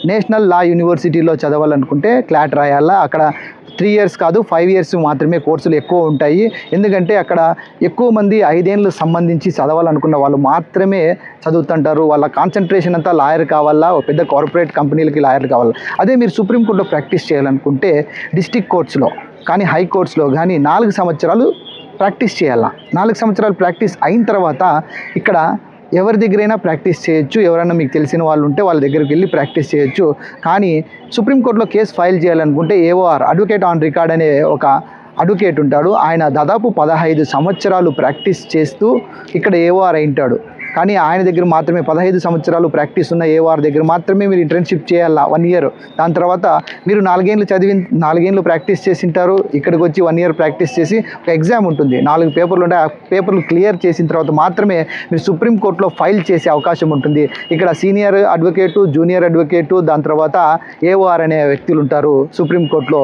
National లా యూనివర్సిటీలో చదవాలనుకుంటే clot రాయాలా. అక్కడ 3 years కాదు 5 ఇయర్స్ మాత్రమే కోర్సులు ఎక్కువ ఉంటాయి. ఎందుకంటే అక్కడ ఎక్కువ మంది 5 ఏళ్ళు సంబంధించి చదవాలనుకున్న వాళ్ళు మాత్రమే చదువుతుంటారు. వాళ్ళ కాన్సన్ట్రేషన్ అంతా లాయర్ కావాలా, పెద్ద కార్పొరేట్ కంపెనీలకి లాయర్ కావాలా. అదే మీరు సుప్రీంకోర్టులో ప్రాక్టీస్ చేయాలనుకుంటే డిస్ట్రిక్ట్ కోర్ట్స్లో కానీ హైకోర్ట్స్లో కానీ 4 సంవత్సరాలు ప్రాక్టీస్ చేయాలా. 4 సంవత్సరాలు ప్రాక్టీస్ అయిన తర్వాత ఇక్కడ ఎవరి దగ్గరైనా ప్రాక్టీస్ చేయొచ్చు. ఎవరైనా మీకు తెలిసిన వాళ్ళు ఉంటే వాళ్ళ దగ్గరికి వెళ్ళి ప్రాక్టీస్ చేయొచ్చు. కానీ సుప్రీంకోర్టులో కేసు ఫైల్ చేయాలనుకుంటే AOR అడ్వకేట్ ఆన్ రికార్డ్ అనే ఒక అడ్వకేట్ ఉంటాడు. ఆయన దాదాపు 15 సంవత్సరాలు ప్రాక్టీస్ చేస్తూ ఇక్కడ AOR అయింటాడు. కానీ ఆయన దగ్గర మాత్రమే 15 సంవత్సరాలు ప్రాక్టీస్ ఉన్న AOR దగ్గర మాత్రమే మీరు ఇంటర్న్షిప్ చేయాలా 1 ఇయర్. దాని తర్వాత మీరు 4 ఏళ్ళు 4 ఏళ్ళు ప్రాక్టీస్ చేసింటారు. ఇక్కడికి వచ్చి 1 ఇయర్ ప్రాక్టీస్ చేసి ఒక ఎగ్జామ్ ఉంటుంది. 4 పేపర్లు ఉంటాయి. ఆ పేపర్లు క్లియర్ చేసిన తర్వాత మాత్రమే మీరు సుప్రీంకోర్టులో ఫైల్ చేసే అవకాశం ఉంటుంది. ఇక్కడ సీనియర్ అడ్వకేటు, జూనియర్ అడ్వకేటు, దాని తర్వాత AOR అనే వ్యక్తులు ఉంటారు సుప్రీంకోర్టులో.